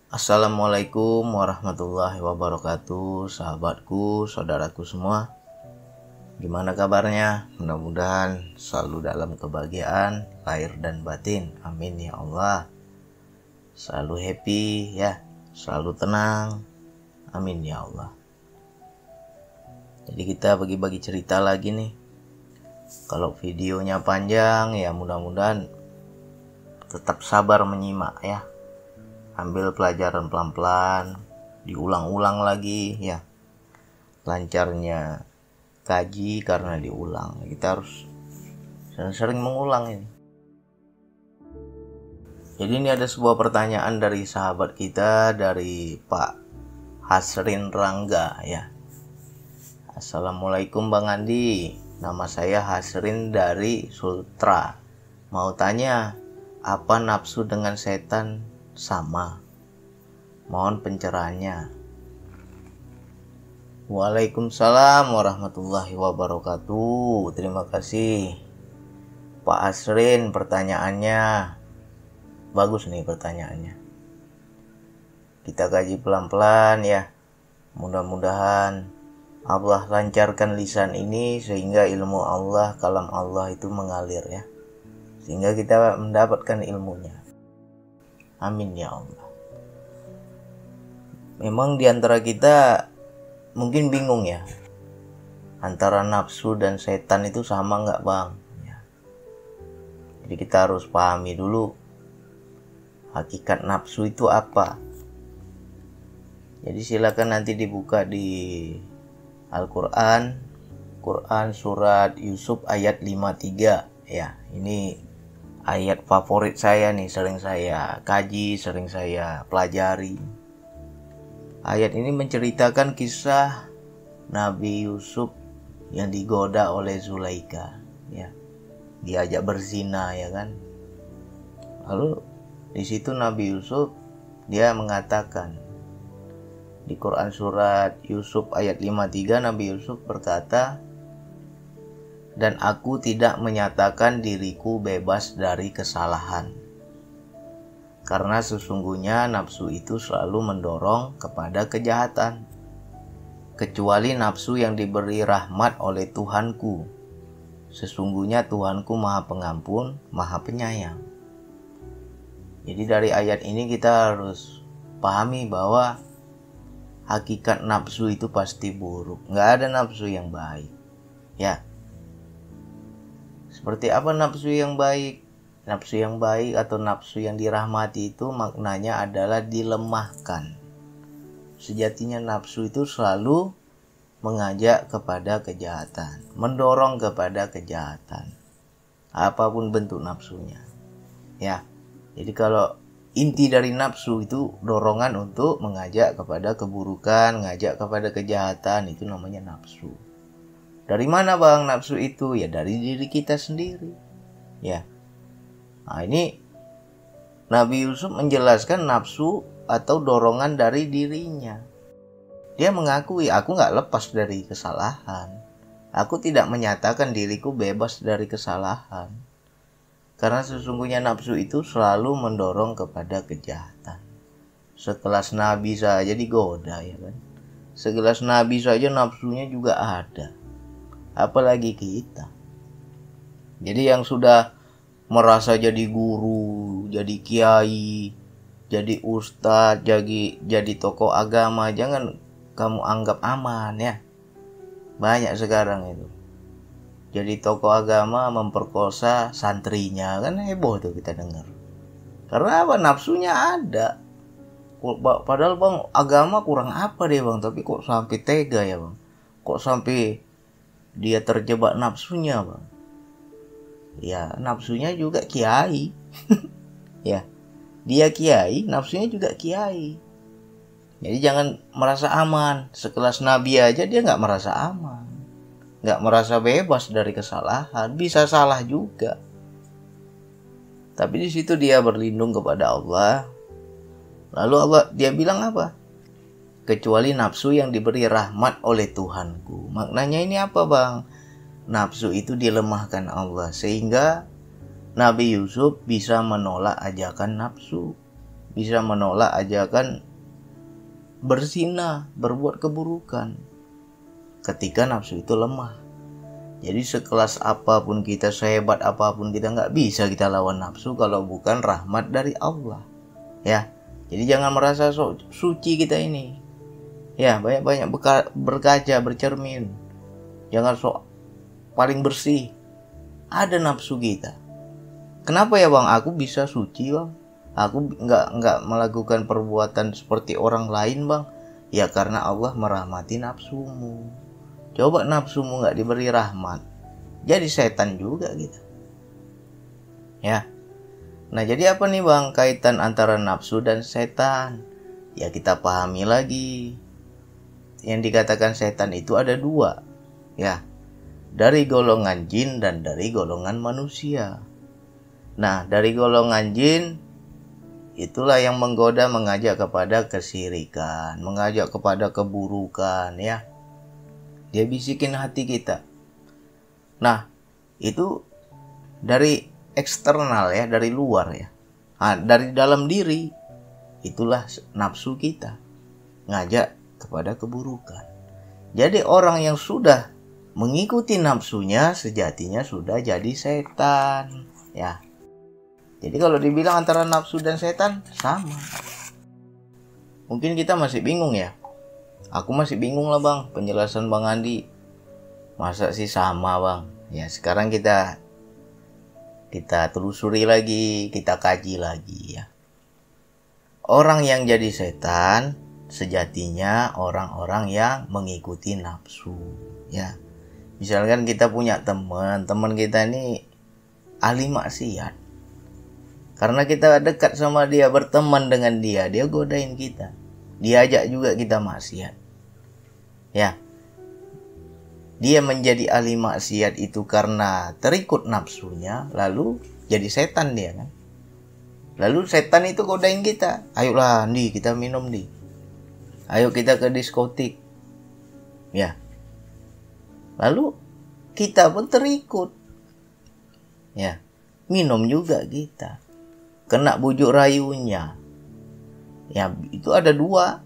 Assalamualaikum warahmatullahi wabarakatuh, sahabatku, saudaraku semua. Gimana kabarnya? Mudah-mudahan selalu dalam kebahagiaan, lahir dan batin. Amin ya Allah. Selalu happy ya, selalu tenang. Amin ya Allah. Jadi kita bagi-bagi cerita lagi nih. Kalau videonya panjang ya mudah-mudahan tetap sabar menyimak ya. Ambil pelajaran pelan-pelan, diulang-ulang lagi ya. Lancarnya kaji karena diulang. Kita harus sering-sering mengulang ini. Jadi ini ada sebuah pertanyaan dari sahabat kita, dari Pak Hasrin Rangga ya. Assalamualaikum Bang Andi, nama saya Hasrin dari Sultra. Mau tanya, apa nafsu dengan setan sama? Mohon pencerahannya. Waalaikumsalam warahmatullahi wabarakatuh. Terima kasih Pak Asrin, pertanyaannya bagus nih pertanyaannya. Kita kaji pelan-pelan ya. Mudah-mudahan Allah lancarkan lisan ini sehingga ilmu Allah, kalam Allah itu mengalir ya. Sehingga kita mendapatkan ilmunya. Amin ya Allah. Memang diantara kita mungkin bingung ya, antara nafsu dan setan itu sama nggak bang? Ya. Jadi kita harus pahami dulu hakikat nafsu itu apa. Jadi silakan nanti dibuka di Al-Quran, Quran surat Yusuf ayat 53 ya. Ini ayat favorit saya nih, sering saya kaji, sering saya pelajari. Ayat ini menceritakan kisah Nabi Yusuf yang digoda oleh Zulaikha ya. Diajak berzina ya kan. Lalu di situ Nabi Yusuf dia mengatakan, di Quran surat Yusuf ayat 53 Nabi Yusuf berkata, dan aku tidak menyatakan diriku bebas dari kesalahan. Karena sesungguhnya nafsu itu selalu mendorong kepada kejahatan. Kecuali nafsu yang diberi rahmat oleh Tuhanku. Sesungguhnya Tuhanku Maha Pengampun, Maha Penyayang. Jadi dari ayat ini kita harus pahami bahwa hakikat nafsu itu pasti buruk. Nggak ada nafsu yang baik. Ya. Seperti apa nafsu yang baik? Nafsu yang baik atau nafsu yang dirahmati itu maknanya adalah dilemahkan. Sejatinya nafsu itu selalu mengajak kepada kejahatan, mendorong kepada kejahatan. Apapun bentuk nafsunya. Ya. Jadi kalau inti dari nafsu itu dorongan untuk mengajak kepada keburukan, mengajak kepada kejahatan, itu namanya nafsu. Dari mana bang nafsu itu? Ya dari diri kita sendiri. Ya. Nah ini Nabi Yusuf menjelaskan nafsu atau dorongan dari dirinya. Dia mengakui, aku gak lepas dari kesalahan. Aku tidak menyatakan diriku bebas dari kesalahan. Karena sesungguhnya nafsu itu selalu mendorong kepada kejahatan. Sekelas Nabi saja digoda ya kan. Sekelas Nabi saja nafsunya juga ada. Apalagi kita. Jadi yang sudah merasa jadi guru, jadi kiai, jadi ustadz, jadi tokoh agama, jangan kamu anggap aman ya. Banyak sekarang itu. Jadi tokoh agama memperkosa santrinya, kan heboh tuh kita dengar. Karena apa? Nafsunya ada. Padahal bang agama kurang apa deh bang, tapi kok sampai tega ya bang? Kok sampai dia terjebak nafsunya bang? Ya nafsunya juga kiai. Ya, dia kiai, nafsunya juga kiai. Jadi jangan merasa aman. Sekelas Nabi aja dia gak merasa aman, gak merasa bebas dari kesalahan. Bisa salah juga, tapi di situ dia berlindung kepada Allah. Lalu Allah dia bilang apa? Kecuali nafsu yang diberi rahmat oleh Tuhanku. Maknanya ini apa bang? Nafsu itu dilemahkan Allah sehingga Nabi Yusuf bisa menolak ajakan nafsu, bisa menolak ajakan berzina, berbuat keburukan ketika nafsu itu lemah. Jadi sekelas apapun kita, sehebat apapun kita, nggak bisa kita lawan nafsu kalau bukan rahmat dari Allah. Ya, jadi jangan merasa suci kita ini. Ya, banyak-banyak berkaca, bercermin. Jangan paling bersih. Ada nafsu kita. Kenapa ya bang? Aku bisa suci bang. Aku nggak melakukan perbuatan seperti orang lain bang. Ya karena Allah merahmati nafsumu. Coba nafsumu nggak diberi rahmat, jadi setan juga gitu. Ya. Nah jadi apa nih bang kaitan antara nafsu dan setan? Ya kita pahami lagi. Yang dikatakan setan itu ada dua. Ya. Dari golongan jin dan dari golongan manusia. Nah dari golongan jin itulah yang menggoda, mengajak kepada kesyirikan, mengajak kepada keburukan ya. Dia bisikin hati kita. Nah, itu dari eksternal ya, dari luar ya. Nah, dari dalam diri itulah nafsu kita. Ngajak kepada keburukan. Jadi orang yang sudah mengikuti nafsunya sejatinya sudah jadi setan ya. Jadi kalau dibilang antara nafsu dan setan sama. Mungkin kita masih bingung ya. Aku masih bingung lah bang, penjelasan Bang Andi. Masa sih sama bang? Ya sekarang kita telusuri lagi, kita kaji lagi ya. Orang yang jadi setan sejatinya orang-orang yang mengikuti nafsu ya. Misalkan kita punya teman kita ini ahli maksiat. Karena kita dekat sama dia, berteman dengan dia godain kita. Diajak juga kita maksiat. Ya. Dia menjadi ahli maksiat itu karena terikut nafsunya, lalu jadi setan dia kan. Lalu setan itu godain kita. Ayolah, Andi, kita minum, Andi. Ayo kita ke diskotik. Ya. Lalu kita pun terikut. Ya. Minum juga kita. Kena bujuk rayunya. Ya, itu ada dua.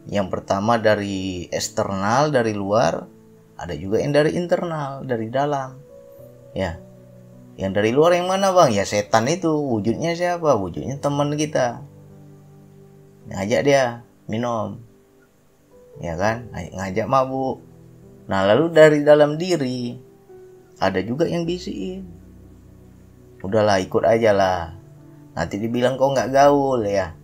Yang pertama dari eksternal, dari luar. Ada juga yang dari internal, dari dalam. Ya. Yang dari luar yang mana bang? Ya setan itu. Wujudnya siapa? Wujudnya teman kita. Ngajak dia minum. Ya kan? Ngajak mabuk. Nah lalu dari dalam diri. Ada juga yang bisikin. Udahlah ikut aja lah. Nanti dibilang kau nggak gaul ya.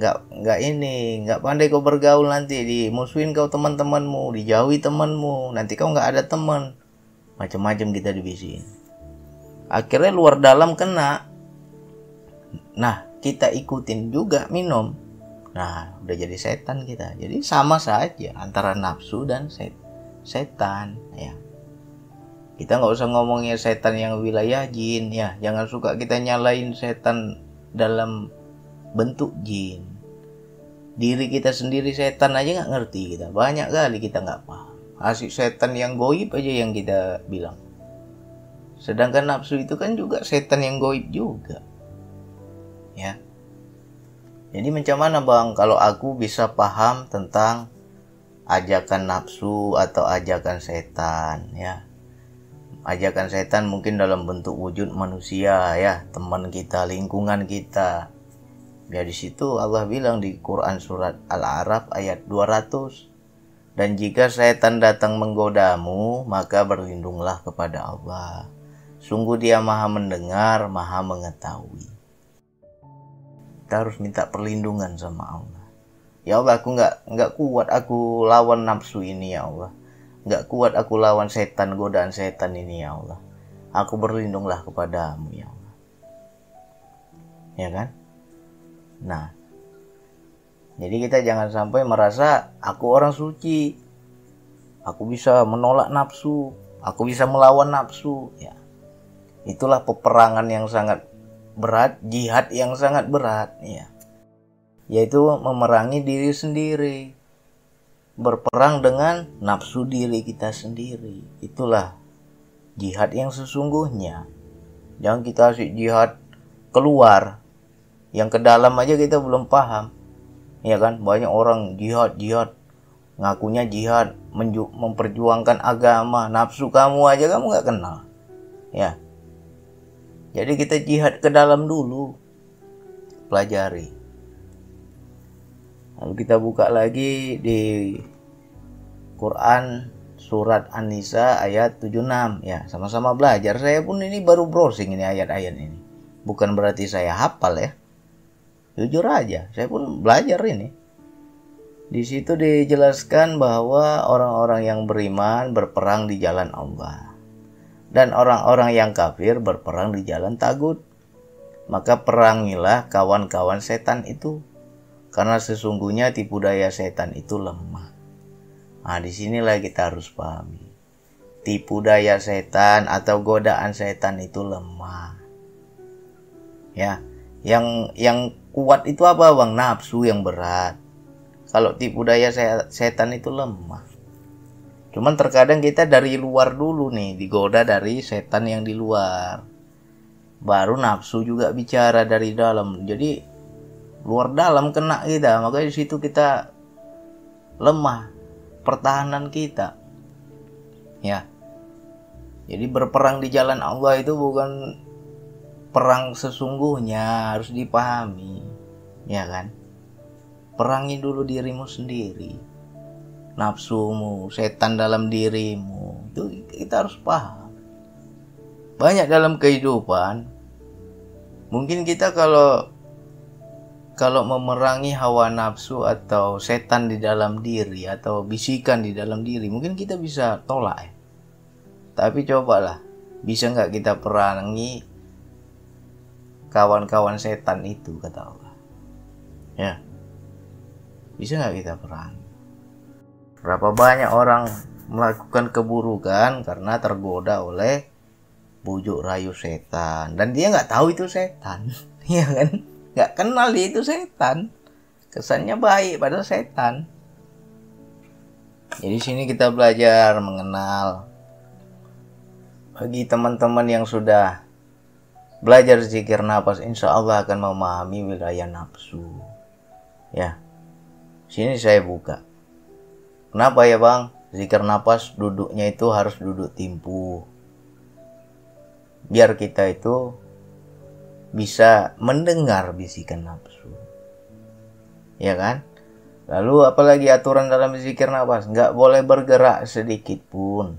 Nggak pandai kau bergaul, nanti dimusuhin kau teman-temanmu, dijauhi temanmu, nanti kau nggak ada teman, macam-macam kita dibisikin. Akhirnya luar dalam kena. Nah kita ikutin juga minum. Nah udah jadi setan kita. Jadi sama saja antara nafsu dan setan ya. Kita nggak usah ngomongnya setan yang wilayah jin ya. Jangan suka kita nyalain setan dalam bentuk jin. Diri kita sendiri setan aja nggak ngerti kita. Banyak kali kita nggak paham. Asik setan yang goib aja yang kita bilang. Sedangkan nafsu itu kan juga setan yang goib juga. Ya. Jadi macam mana bang kalau aku bisa paham tentang ajakan nafsu atau ajakan setan ya. Ajakan setan mungkin dalam bentuk wujud manusia ya, teman kita, lingkungan kita. Ya di situ Allah bilang di Quran surat Al-A'raf ayat 200. Dan jika setan datang menggodamu, maka berlindunglah kepada Allah. Sungguh dia maha mendengar, maha mengetahui. Kita harus minta perlindungan sama Allah. Ya Allah, aku nggak kuat aku lawan nafsu ini ya Allah. Nggak kuat aku lawan setan, godaan setan ini ya Allah. Aku berlindunglah kepadamu ya Allah. Ya kan? Nah, jadi kita jangan sampai merasa aku orang suci, aku bisa menolak nafsu, aku bisa melawan nafsu. Ya, itulah peperangan yang sangat berat, jihad yang sangat berat. Ya, yaitu memerangi diri sendiri, berperang dengan nafsu diri kita sendiri. Itulah jihad yang sesungguhnya. Jangan kita asik jihad keluar. Yang ke dalam aja kita belum paham. Ya kan? Banyak orang jihad, ngakunya jihad, memperjuangkan agama, nafsu kamu aja kamu nggak kenal. Ya. Jadi kita jihad ke dalam dulu. Pelajari. Lalu kita buka lagi di Quran surat An-Nisa ayat 76. Ya, sama-sama belajar. Saya pun ini baru browsing ini ayat-ayat ini. Bukan berarti saya hafal ya. Jujur aja, saya pun belajar ini. Di situ dijelaskan bahwa orang-orang yang beriman berperang di jalan Allah. Dan orang-orang yang kafir berperang di jalan tagut. Maka perangilah kawan-kawan setan itu. Karena sesungguhnya tipu daya setan itu lemah. Nah, disinilah kita harus pahami. Tipu daya setan atau godaan setan itu lemah. Ya, yang kuat itu apa bang? Nafsu yang berat. Kalau tipu daya setan itu lemah. Cuman terkadang kita dari luar dulu nih, digoda dari setan yang di luar. Baru nafsu juga bicara dari dalam. Jadi luar dalam kena kita, makanya di situ kita lemah pertahanan kita. Ya. Jadi berperang di jalan Allah itu bukan perang sesungguhnya, harus dipahami. Ya kan? Perangi dulu dirimu sendiri. Nafsumu, setan dalam dirimu. Itu kita harus paham. Banyak dalam kehidupan, mungkin kita kalau memerangi hawa nafsu atau setan di dalam diri atau bisikan di dalam diri, mungkin kita bisa tolak ya. Tapi cobalah, bisa nggak kita perangi kawan-kawan setan itu, kata Allah. Ya, bisa nggak kita perangi? Berapa banyak orang melakukan keburukan karena tergoda oleh bujuk rayu setan, dan dia nggak tahu itu setan, ya kan? Nggak kenal dia itu setan, kesannya baik padahal setan. Jadi sini kita belajar mengenal. Bagi teman-teman yang sudah belajar zikir nafas, insya Allah akan memahami wilayah nafsu. Ya, sini saya buka. Kenapa ya bang? Zikir nafas duduknya itu harus duduk timpu. Biar kita itu bisa mendengar bisikan nafsu. Ya kan? Lalu apalagi aturan dalam zikir nafas? Nggak boleh bergerak sedikit pun.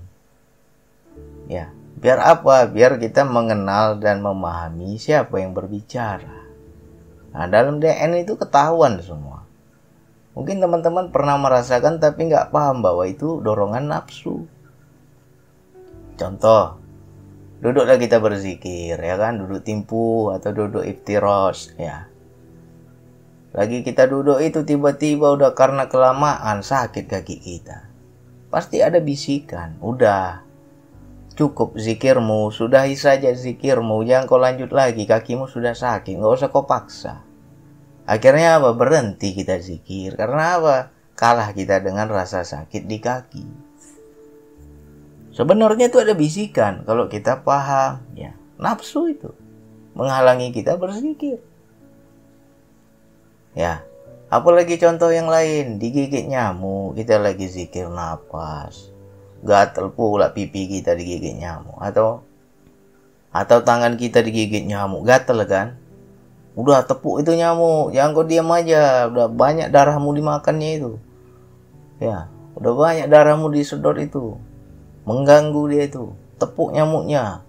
Ya, biar apa? Biar kita mengenal dan memahami siapa yang berbicara. Nah, dalam DN itu ketahuan semua. Mungkin teman-teman pernah merasakan tapi nggak paham bahwa itu dorongan nafsu. Contoh, duduklah kita berzikir, ya kan? Duduk timpu atau duduk iftiros, ya. Lagi kita duduk itu tiba-tiba udah karena kelamaan sakit kaki kita. Pasti ada bisikan, udah. Cukup zikirmu, sudahi saja zikirmu, jangan kau lanjut lagi, kakimu sudah sakit, nggak usah kau paksa. Akhirnya apa? Berhenti kita zikir. Karena apa? Kalah kita dengan rasa sakit di kaki. Sebenarnya itu ada bisikan. Kalau kita paham, ya, nafsu itu menghalangi kita berzikir. Ya, apalagi contoh yang lain, digigit nyamuk, kita lagi zikir nafas, gatel pula pipi kita digigit nyamuk, atau tangan kita digigit nyamuk, gatel kan? Udah tepuk itu nyamuk, jangan kau diam aja, udah banyak darahmu dimakannya itu. Ya, udah banyak darahmu disedot itu. Mengganggu dia itu, tepuk nyamuknya.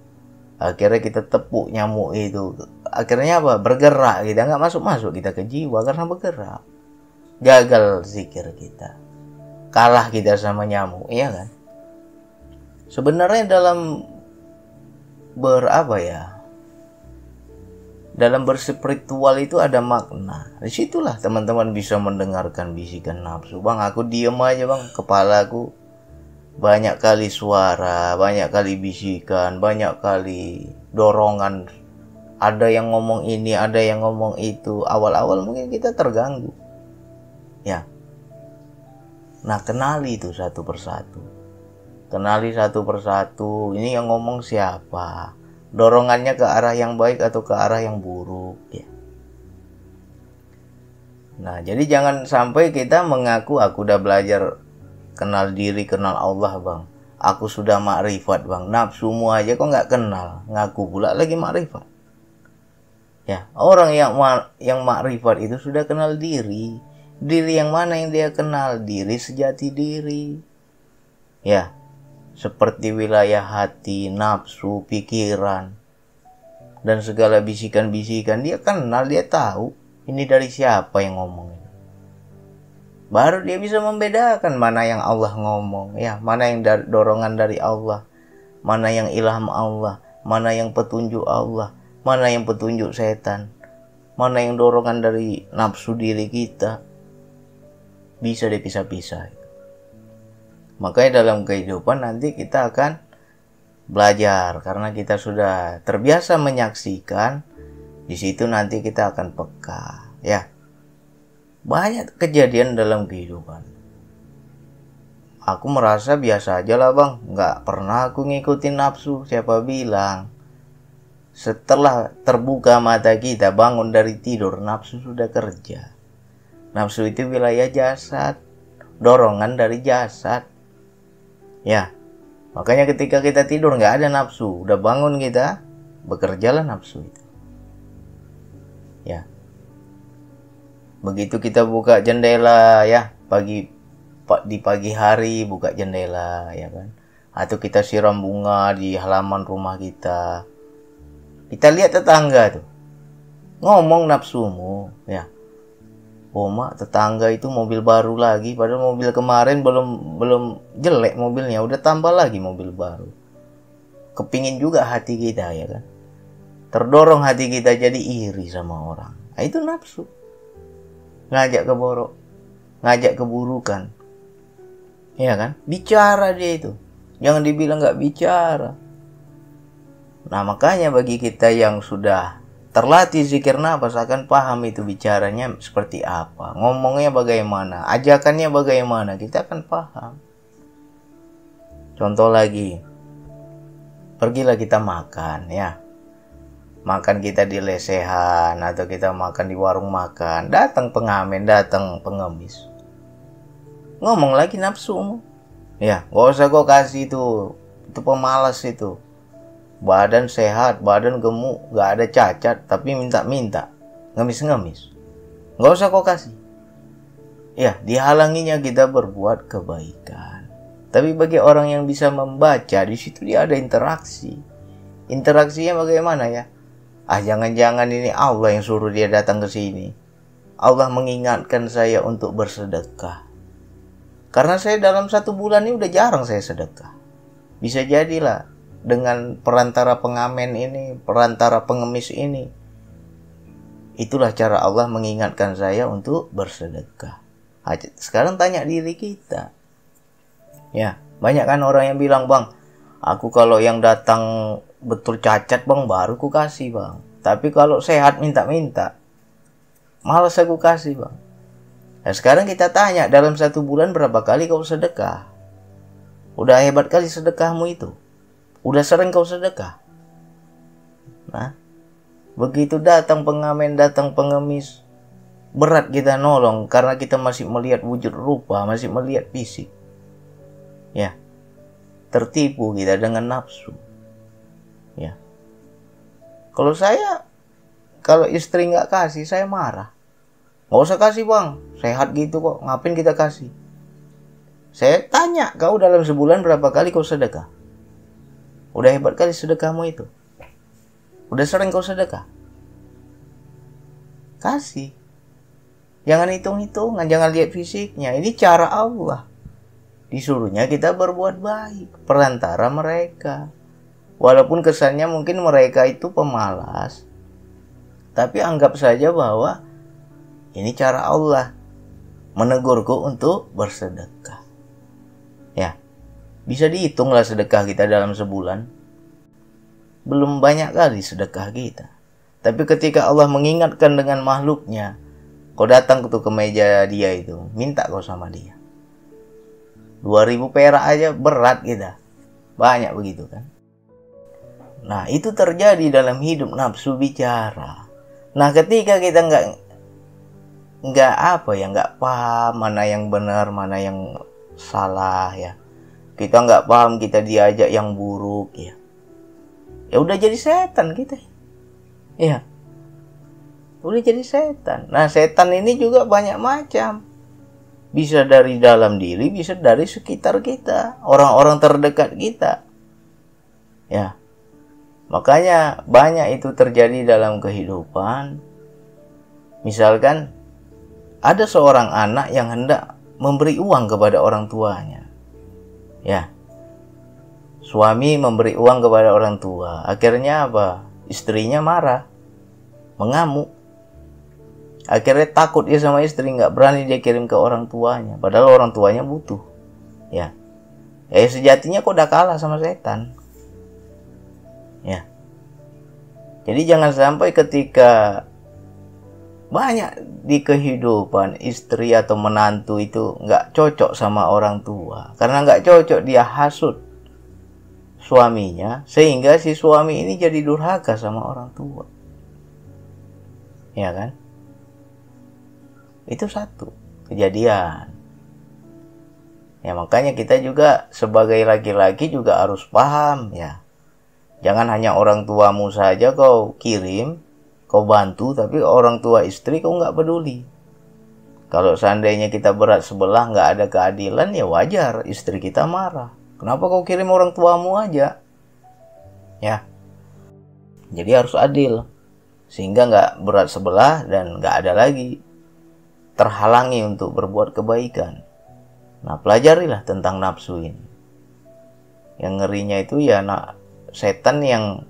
Akhirnya kita tepuk nyamuk itu. Akhirnya apa? Bergerak, kita nggak masuk kita ke jiwa karena bergerak. Gagal zikir kita. Kalah kita sama nyamuk, iya kan? Sebenarnya dalam dalam berspiritual itu ada makna. Disitulah teman-teman bisa mendengarkan bisikan nafsu. Bang, aku diem aja bang, kepalaku banyak kali suara, banyak kali bisikan, banyak kali dorongan. Ada yang ngomong ini, ada yang ngomong itu. Awal-awal mungkin kita terganggu. Ya. Nah, kenali itu satu persatu. Kenali satu persatu. Ini yang ngomong siapa? Dorongannya ke arah yang baik atau ke arah yang buruk, ya. Nah, jadi jangan sampai kita mengaku aku udah belajar kenal diri, kenal Allah bang. Aku sudah makrifat bang. Nafsumu aja kok nggak kenal, ngaku pula lagi makrifat. Ya, orang yang makrifat itu sudah kenal diri. Diri yang mana yang dia kenal? Diri sejati diri. Ya, seperti wilayah hati, nafsu, pikiran, dan segala bisikan-bisikan dia kenal, dia tahu ini dari siapa yang ngomong. Baru dia bisa membedakan mana yang Allah ngomong, ya, mana yang dorongan dari Allah, mana yang ilham Allah, mana yang petunjuk Allah, mana yang petunjuk setan, mana yang dorongan dari nafsu diri kita. Bisa dipisah-pisah. Makanya dalam kehidupan nanti kita akan belajar karena kita sudah terbiasa menyaksikan. Di situ nanti kita akan peka, ya. Banyak kejadian dalam kehidupan. Aku merasa biasa aja lah bang, nggak pernah aku ngikutin nafsu. Siapa bilang? Setelah terbuka mata kita, bangun dari tidur, nafsu sudah kerja. Nafsu itu wilayah jasad, dorongan dari jasad. Ya, makanya ketika kita tidur nggak ada nafsu, udah bangun kita, bekerjalah nafsu itu. Ya, begitu kita buka jendela, ya, di pagi hari buka jendela, ya kan, atau kita siram bunga di halaman rumah kita lihat tetangga tuh ngomong nafsumu, ya, oh mak, tetangga itu mobil baru lagi, padahal mobil kemarin belum jelek mobilnya, udah tambah lagi mobil baru. Kepingin juga hati kita, ya kan, terdorong hati kita jadi iri sama orang. Nah, itu nafsu. Ngajak ke borok, ngajak keburukan. Iya kan? Bicara dia itu. Jangan dibilang nggak bicara. Nah, makanya bagi kita yang sudah terlatih zikir nafas akan paham itu bicaranya seperti apa. Ngomongnya bagaimana, ajakannya bagaimana, kita akan paham. Contoh lagi. Pergilah kita makan, ya. Makan kita di lesehan atau kita makan di warung makan, datang pengamen, datang pengemis, ngomong lagi nafsumu, ya, gak usah kau kasih itu pemalas itu, badan sehat, badan gemuk, gak ada cacat, tapi minta-minta, ngemis-ngemis, gak usah kau kasih. Ya, dihalanginya kita berbuat kebaikan. Tapi bagi orang yang bisa membaca, di situ dia ada interaksi. Interaksinya bagaimana, ya? Jangan-jangan ini Allah yang suruh dia datang ke sini. Allah mengingatkan saya untuk bersedekah. Karena saya dalam 1 bulan ini udah jarang saya sedekah. Bisa jadilah dengan perantara pengamen ini, perantara pengemis ini. Itulah cara Allah mengingatkan saya untuk bersedekah. Sekarang tanya diri kita. Ya, banyak kan orang yang bilang, bang, aku kalau yang datang betul cacat bang, baru ku kasih bang. Tapi kalau sehat minta-minta, malas aku kasih bang. Nah, sekarang kita tanya, dalam 1 bulan berapa kali kau sedekah? Udah hebat kali sedekahmu itu. Udah sering kau sedekah. Nah, begitu datang pengamen, datang pengemis, berat kita nolong karena kita masih melihat wujud rupa, masih melihat fisik. Ya, tertipu kita dengan nafsu. Ya, kalau istri nggak kasih, saya marah. Nggak usah kasih bang, sehat gitu kok, ngapain kita kasih? Saya tanya, kau dalam sebulan berapa kali kau sedekah? Udah hebat kali sedekahmu itu. Udah sering kau sedekah? Kasih. Jangan hitung-hitungan, jangan lihat fisiknya. Ini cara Allah. Disuruhnya kita berbuat baik, perantara mereka. Walaupun kesannya mungkin mereka itu pemalas, tapi anggap saja bahwa ini cara Allah menegurku untuk bersedekah. Ya, bisa dihitunglah sedekah kita dalam sebulan. Belum banyak kali sedekah kita. Tapi ketika Allah mengingatkan dengan makhluknya, kau datang ke meja dia itu, minta kau sama dia. 2.000 perak aja berat kita. Banyak begitu kan. Nah, itu terjadi dalam hidup nafsu bicara. Nah, ketika kita nggak apa ya, nggak paham mana yang benar, mana yang salah ya. Kita nggak paham, kita diajak yang buruk ya. Ya udah jadi setan kita. Ya. Udah jadi setan. Nah, setan ini juga banyak macam. Bisa dari dalam diri, bisa dari sekitar kita, orang-orang terdekat kita. Ya. Makanya banyak itu terjadi dalam kehidupan. Misalkan ada seorang anak yang hendak memberi uang kepada orang tuanya. Ya. Suami memberi uang kepada orang tua. Akhirnya apa? Istrinya marah, mengamuk. Akhirnya takut dia sama istri, nggak berani dia kirim ke orang tuanya. Padahal orang tuanya butuh. Ya. Sejatinya kok udah kalah sama setan. Ya. Jadi jangan sampai ketika banyak di kehidupan istri atau menantu itu nggak cocok sama orang tua. Karena nggak cocok dia hasut suaminya, sehingga si suami ini jadi durhaka sama orang tua. Ya kan? Itu satu kejadian. Ya makanya kita juga sebagai laki-laki juga harus paham ya. Jangan hanya orang tuamu saja kau kirim, kau bantu, tapi orang tua istri kau nggak peduli. Kalau seandainya kita berat sebelah, nggak ada keadilan, ya wajar istri kita marah. Kenapa kau kirim orang tuamu aja? Ya. Jadi harus adil. Sehingga nggak berat sebelah dan nggak ada lagi terhalangi untuk berbuat kebaikan. Nah, pelajarilah tentang nafsu ini. Yang ngerinya itu ya setan yang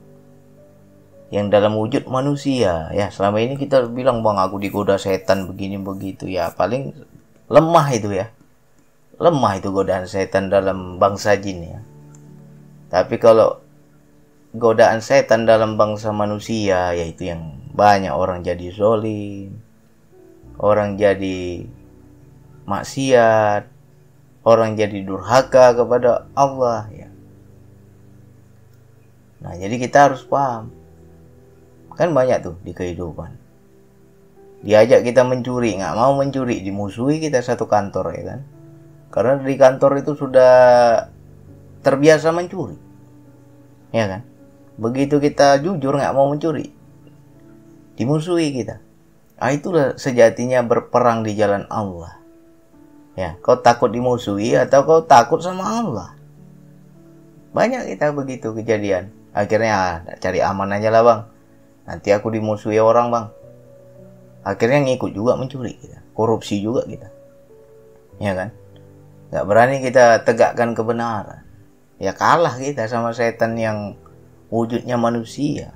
dalam wujud manusia. Ya, selama ini kita bilang, bang, aku digoda setan begini begitu. Ya, paling lemah itu ya. Lemah itu godaan setan dalam bangsa jin ya. Tapi kalau godaan setan dalam bangsa manusia, yaitu yang banyak orang jadi zalim, orang jadi maksiat, orang jadi durhaka kepada Allah ya. Nah, jadi kita harus paham. Kan banyak tuh di kehidupan. Diajak kita mencuri, nggak mau mencuri, dimusuhi kita satu kantor ya kan. Karena di kantor itu sudah terbiasa mencuri. Ya kan? Begitu kita jujur nggak mau mencuri, dimusuhi kita. Nah, itulah sejatinya berperang di jalan Allah. Ya, kau takut dimusuhi atau kau takut sama Allah? Banyak kita begitu kejadian. Akhirnya cari aman aja lah bang. Nanti aku dimusuhi orang bang. Akhirnya ngikut juga mencuri kita. Korupsi juga kita. Ya kan? Gak berani kita tegakkan kebenaran. Ya kalah kita sama setan yang wujudnya manusia.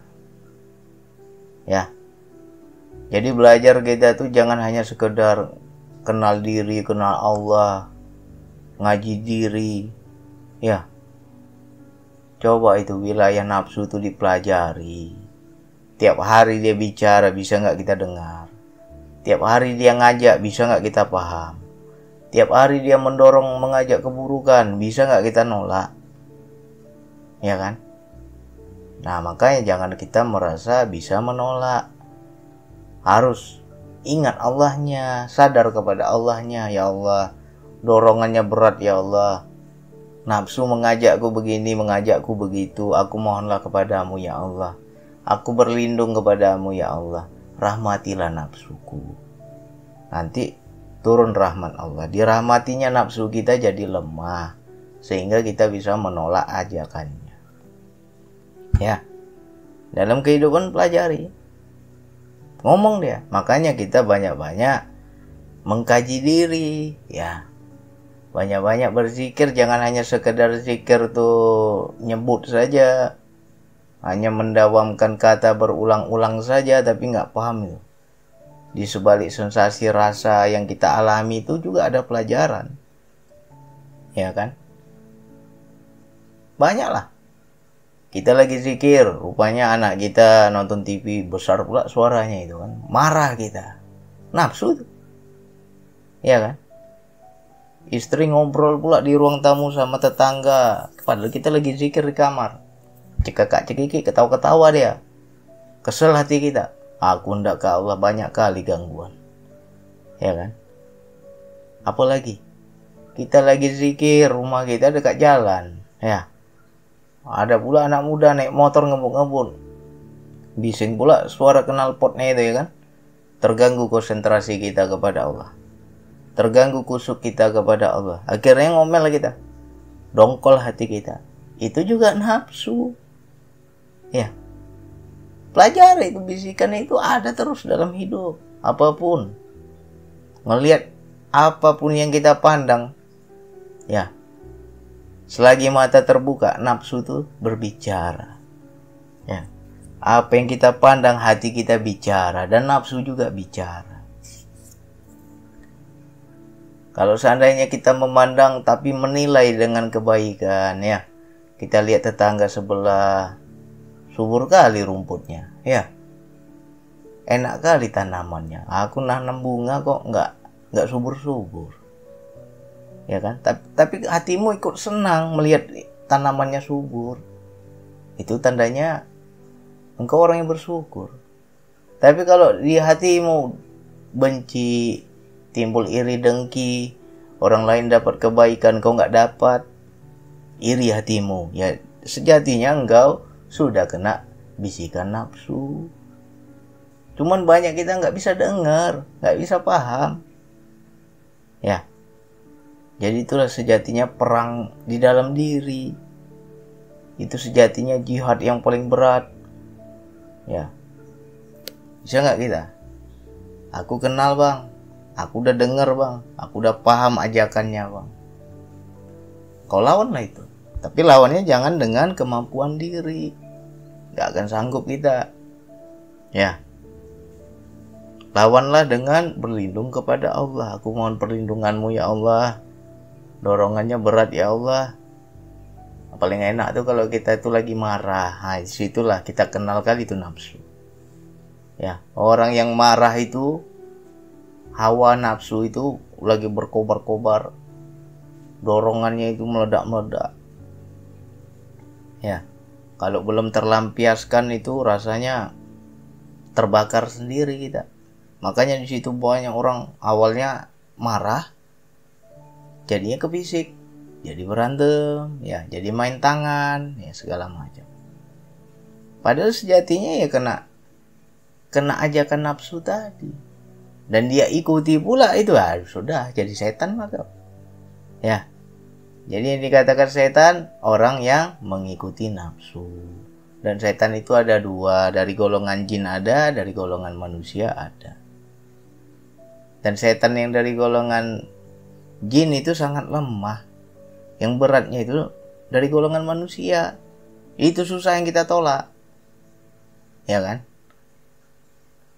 Ya. Jadi belajar kita tuh jangan hanya sekedar kenal diri, kenal Allah, ngaji diri. Ya. Coba itu wilayah nafsu itu dipelajari. Tiap hari dia bicara, bisa nggak kita dengar? Tiap hari dia ngajak, bisa nggak kita paham? Tiap hari dia mendorong, mengajak keburukan, bisa nggak kita nolak? Ya kan? Nah, makanya jangan kita merasa bisa menolak. Harus ingat Allahnya, sadar kepada Allahnya. Ya Allah, dorongannya berat ya Allah. Nafsu mengajakku begini, mengajakku begitu. Aku mohonlah kepadamu ya Allah. Aku berlindung kepadamu ya Allah. Rahmatilah nafsuku. Nanti turun rahmat Allah. Dirahmatinya nafsu kita jadi lemah. Sehingga kita bisa menolak ajakannya. Ya. Dalam kehidupan pelajari. Ngomong dia. Makanya kita banyak-banyak mengkaji diri. Ya. Banyak-banyak berzikir. Jangan hanya sekedar zikir tuh nyebut saja. Hanya mendawamkan kata berulang-ulang saja. Tapi nggak paham itu. Di sebalik sensasi rasa yang kita alami itu juga ada pelajaran. Ya kan? Banyaklah. Kita lagi zikir, rupanya anak kita nonton TV, besar pula suaranya itu kan. Marah kita. Nafsu itu. Ya kan? Istri ngobrol pula di ruang tamu sama tetangga. Padahal kita lagi zikir di kamar. Cekakak-cekiki, ketawa-ketawa dia. Kesel hati kita. Aku ndak ke Allah, banyak kali gangguan. ya kan? Apalagi kita lagi zikir, rumah kita dekat jalan, ya. Ada pula anak muda naik motor ngebut-ngebut. Bising pula suara knalpotnya itu, ya kan? Terganggu konsentrasi kita kepada Allah. Terganggu kusuk kita kepada Allah. Akhirnya ngomel kita. Dongkol hati kita. Itu juga nafsu. Ya. Pelajari itu, bisikan itu ada terus dalam hidup. Apapun. Ngelihat apapun yang kita pandang. Ya. Selagi mata terbuka, nafsu itu berbicara. Ya. Apa yang kita pandang, hati kita bicara. Dan nafsu juga bicara. Kalau seandainya kita memandang tapi menilai dengan kebaikan, ya. Kita lihat tetangga sebelah, subur kali rumputnya, ya. Enak kali tanamannya. Aku nanam bunga kok nggak subur-subur. Ya kan? Tapi hatimu ikut senang melihat tanamannya subur. Itu tandanya engkau orang yang bersyukur. Tapi kalau di hatimu benci, timbul iri dengki, orang lain dapat kebaikan kau nggak dapat, iri hatimu, ya sejatinya engkau sudah kena bisikan nafsu. Cuman banyak kita nggak bisa dengar, nggak bisa paham. Ya. Jadi itulah sejatinya perang di dalam diri. Itu sejatinya jihad yang paling berat. Ya. Bisa nggak kita? Aku kenal bang. Aku udah dengar bang. Aku udah paham ajakannya bang. Kau lawanlah itu. Tapi lawannya jangan dengan kemampuan diri. Gak akan sanggup kita. Ya. Lawanlah dengan berlindung kepada Allah. Aku mohon perlindunganmu ya Allah. Dorongannya berat ya Allah. Paling enak tuh kalau kita itu lagi marah. Nah, disitulah kita kenal kali itu nafsu. Ya, orang yang marah itu, hawa nafsu itu lagi berkobar-kobar. Dorongannya itu meledak-meledak. Ya, kalau belum terlampiaskan itu rasanya terbakar sendiri kita. Makanya di situ banyak orang awalnya marah, jadinya ke fisik, jadi berantem, ya, jadi main tangan, ya segala macam. Padahal sejatinya ya kena ajakan nafsu tadi, dan dia ikuti pula itu, sudah jadi setan maka. Ya, jadi yang dikatakan setan orang yang mengikuti nafsu. Dan setan itu ada dua, dari golongan jin ada, dari golongan manusia ada. Dan setan yang dari golongan jin itu sangat lemah. Yang beratnya itu dari golongan manusia. Itu susah yang kita tolak. Ya kan?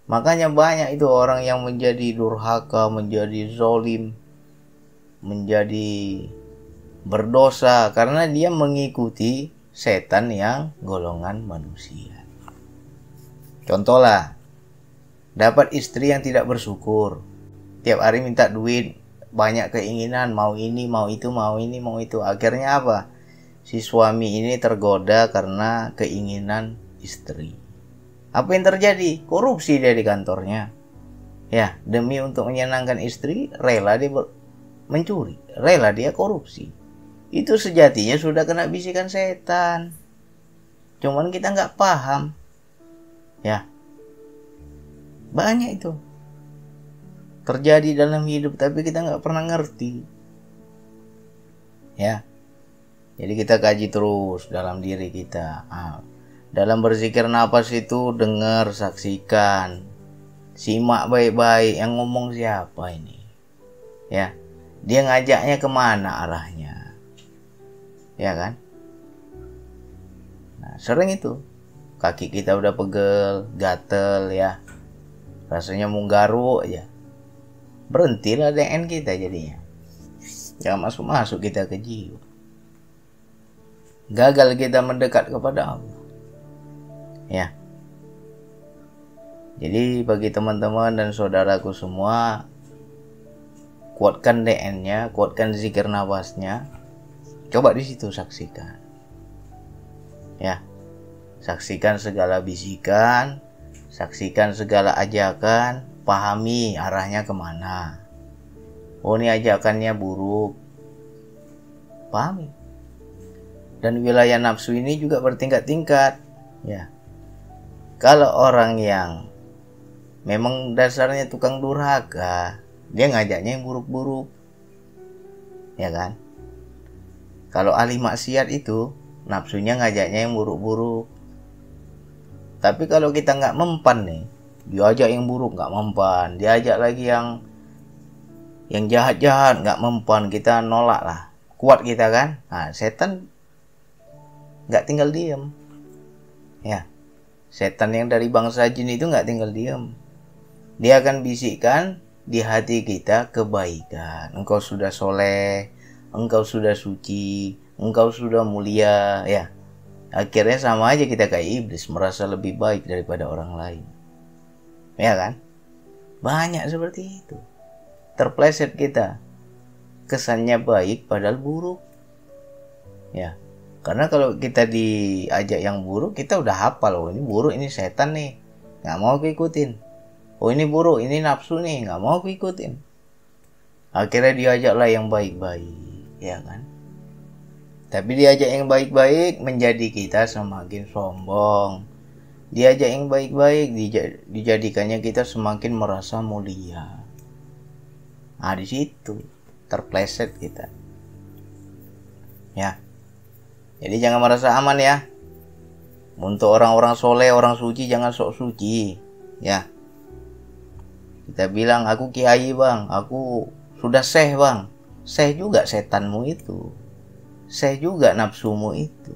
Makanya banyak itu orang yang menjadi durhaka, menjadi zalim, menjadi berdosa karena dia mengikuti setan yang golongan manusia. Contohlah, dapat istri yang tidak bersyukur. Tiap hari minta duit, banyak keinginan, mau ini, mau itu, mau ini, mau itu. Akhirnya apa? Si suami ini tergoda karena keinginan istri. Apa yang terjadi? Korupsi dia di kantornya. Ya, demi untuk menyenangkan istri, rela dia mencuri, rela dia korupsi. Itu sejatinya sudah kena bisikan setan. Cuman kita nggak paham. Ya, banyak itu terjadi dalam hidup, tapi kita nggak pernah ngerti. Ya, jadi kita kaji terus dalam diri kita. Dalam berzikir nafas itu dengar, saksikan, simak baik-baik yang ngomong siapa ini. Ya, dia ngajaknya kemana arahnya. Ya kan? Nah, sering itu kaki kita udah pegel, gatel ya, rasanya mau garuk aja. Berhentilah DN kita jadinya. Jangan masuk-masuk kita ke jiwa. Gagal kita mendekat kepada Allah. Ya. Jadi bagi teman-teman dan saudaraku semua, kuatkan DN-nya, kuatkan zikir nafasnya. Coba di situ saksikan. Ya. Saksikan segala bisikan, saksikan segala ajakan, pahami arahnya kemana. Oh, ini ajakannya buruk, pahami. Dan wilayah nafsu ini juga bertingkat-tingkat, ya. Kalau orang yang memang dasarnya tukang durhaka, dia ngajaknya yang buruk-buruk, ya kan? Kalau ahli maksiat itu nafsunya ngajaknya yang buruk-buruk. Tapi kalau kita nggak mempan nih, diajak yang buruk nggak mempan, diajak lagi yang jahat-jahat nggak mempan, kita nolak lah, kuat kita kan. Nah, setan nggak tinggal diam, ya. Setan yang dari bangsa jin itu nggak tinggal diam, dia akan bisikkan di hati kita kebaikan. Engkau sudah soleh, engkau sudah suci, engkau sudah mulia, ya. Akhirnya sama aja kita kayak iblis, merasa lebih baik daripada orang lain, ya kan? Banyak seperti itu, terpleset kita, kesannya baik padahal buruk, ya. Karena kalau kita diajak yang buruk, kita udah hafal, oh ini buruk, ini setan nih, nggak mau aku ikutin. Oh ini buruk, ini nafsu nih, nggak mau aku ikutin. Akhirnya diajaklah yang baik-baik, ya kan? Tapi diajak yang baik-baik menjadi kita semakin sombong. Diajak yang baik-baik dijadikannya kita semakin merasa mulia. Nah, di situ terpleset kita, ya. Jadi jangan merasa aman, ya. Untuk orang-orang soleh, orang suci, jangan sok suci, ya. Kita bilang aku kiai bang, aku sudah syekh bang. Syekh juga setanmu itu, syekh juga nafsumu itu,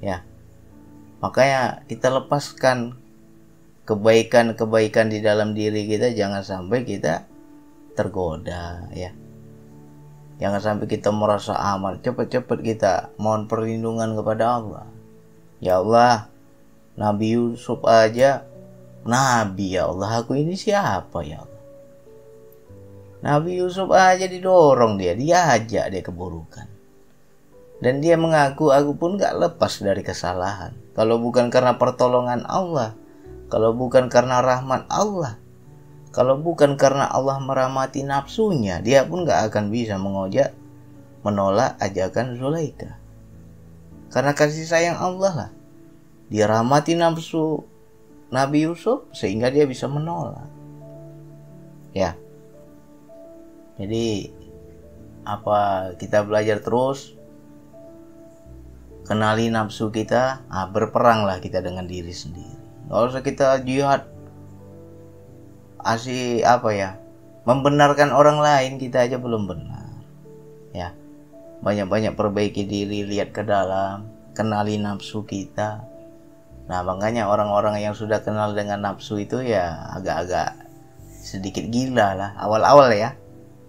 ya. Makanya kita lepaskan kebaikan-kebaikan di dalam diri kita, jangan sampai kita tergoda, ya. Jangan sampai kita merasa aman, cepat-cepat kita mohon perlindungan kepada Allah. Ya Allah, Nabi Yusuf aja Nabi, ya Allah, aku ini siapa ya Allah? Nabi Yusuf aja didorong diajak dia keburukan. Dan dia mengaku, aku pun gak lepas dari kesalahan. Kalau bukan karena pertolongan Allah, kalau bukan karena rahmat Allah, kalau bukan karena Allah merahmati nafsunya, dia pun gak akan bisa menolak ajakan Zulaikha. Karena kasih sayang Allah lah, dia rahmati nafsu Nabi Yusuf sehingga dia bisa menolak, ya. Jadi apa, kita belajar terus, kenali nafsu kita, berperanglah kita dengan diri sendiri. Gak usah kita jihad membenarkan orang lain, kita aja belum benar, ya. Banyak-banyak perbaiki diri, lihat ke dalam, kenali nafsu kita. Nah, makanya orang-orang yang sudah kenal dengan nafsu itu ya agak-agak sedikit gila lah awal-awal, ya.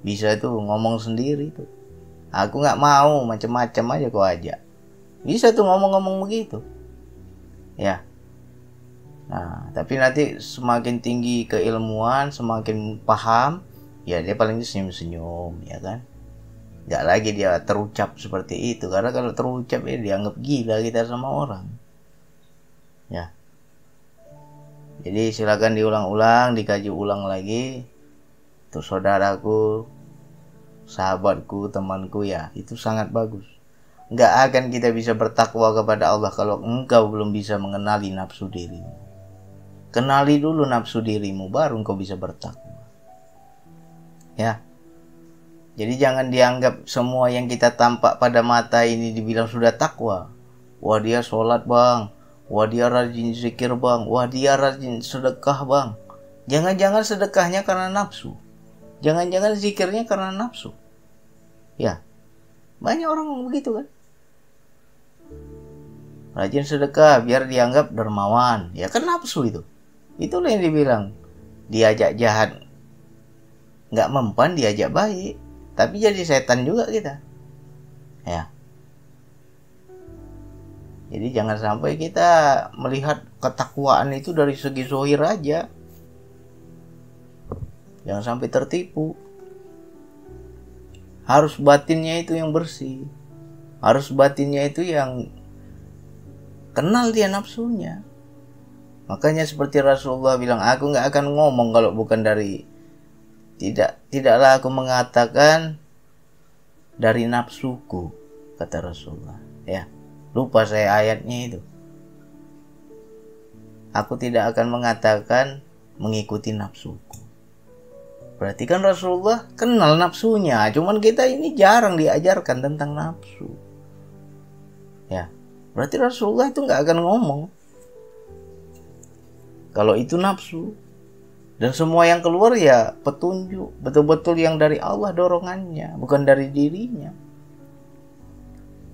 Bisa tuh ngomong sendiri tuh, aku nggak mau, macam-macam aja kau ajak. Bisa tuh ngomong-ngomong begitu, ya. Nah, tapi nanti semakin tinggi keilmuan, semakin paham, ya dia paling senyum-senyum, ya kan. Nggak lagi dia terucap seperti itu, karena kalau terucap ya dianggap gila kita sama orang, ya. Jadi silakan diulang-ulang, dikaji ulang lagi. Untuk saudaraku, sahabatku, temanku, ya, itu sangat bagus. Nggak akan kita bisa bertakwa kepada Allah kalau engkau belum bisa mengenali nafsu dirimu. Kenali dulu nafsu dirimu, baru engkau bisa bertakwa, ya. Jadi jangan dianggap semua yang kita tampak pada mata ini dibilang sudah takwa. Wah dia sholat bang, wah dia rajin zikir bang, wah dia rajin sedekah bang. Jangan-jangan sedekahnya karena nafsu, jangan-jangan zikirnya karena nafsu, ya. Banyak orang begitu kan, rajin sedekah biar dianggap dermawan, ya kan nafsu itu. Itulah yang dibilang diajak jahat nggak mempan, diajak baik, tapi jadi setan juga kita, ya. Jadi jangan sampai kita melihat ketakwaan itu dari segi zahir aja, jangan sampai tertipu. Harus batinnya itu yang bersih, harus batinnya itu yang kenal dia nafsunya, Makanya seperti Rasulullah bilang, aku nggak akan ngomong kalau bukan dari tidaklah aku mengatakan dari nafsuku, kata Rasulullah. Ya, lupa saya ayatnya itu. Aku tidak akan mengatakan mengikuti nafsuku. Berarti kan Rasulullah kenal nafsunya, cuman kita ini jarang diajarkan tentang nafsu. Ya, berarti Rasulullah itu nggak akan ngomong kalau itu nafsu. Dan semua yang keluar ya petunjuk, betul-betul yang dari Allah dorongannya, bukan dari dirinya.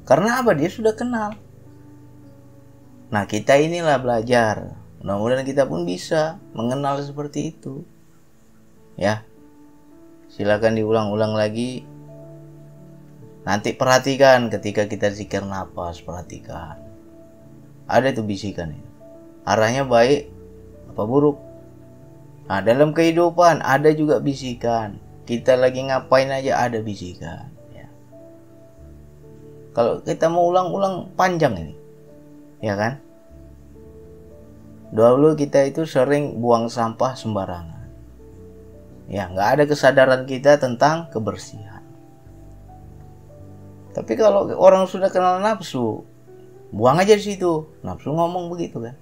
Karena apa? Dia sudah kenal. Nah, kita inilah belajar. Mudah-mudahan kita pun bisa mengenal seperti itu. Ya, silakan diulang-ulang lagi. Nanti perhatikan ketika kita zikir nafas, perhatikan. Ada tuh bisikan itu. Arahnya baik apa buruk. Nah, dalam kehidupan ada juga bisikan. Kita lagi ngapain aja ada bisikan. Ya. Kalau kita mau ulang-ulang panjang ini, ya kan? Dulu kita itu sering buang sampah sembarangan. Ya, nggak ada kesadaran kita tentang kebersihan. Tapi kalau orang sudah kenal nafsu, buang aja di situ. Nafsu ngomong begitu kan?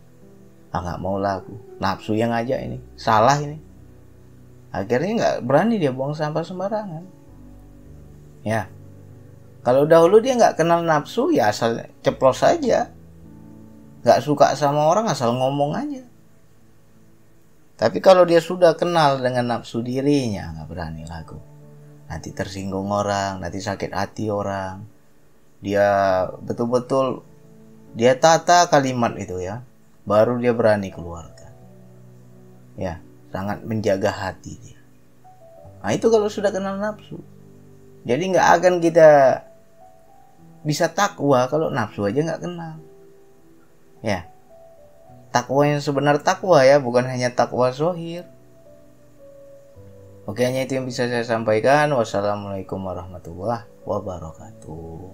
Nggak mau laku, nafsu yang ngajak ini, salah ini. Akhirnya nggak berani dia buang sampah sembarangan. Ya, kalau dahulu dia nggak kenal nafsu, ya asal ceplos saja. Nggak suka sama orang, asal ngomong aja. Tapi kalau dia sudah kenal dengan nafsu dirinya, nggak berani laku. Nanti tersinggung orang, nanti sakit hati orang. Dia betul-betul dia tata kalimat itu ya. Baru dia berani keluarkan. Ya, sangat menjaga hati dia. Nah, itu kalau sudah kenal nafsu. Jadi nggak akan kita bisa takwa kalau nafsu aja nggak kenal. Ya, takwa yang sebenar takwa ya, bukan hanya takwa zahir. Oke, hanya itu yang bisa saya sampaikan. Wassalamualaikum warahmatullahi wabarakatuh.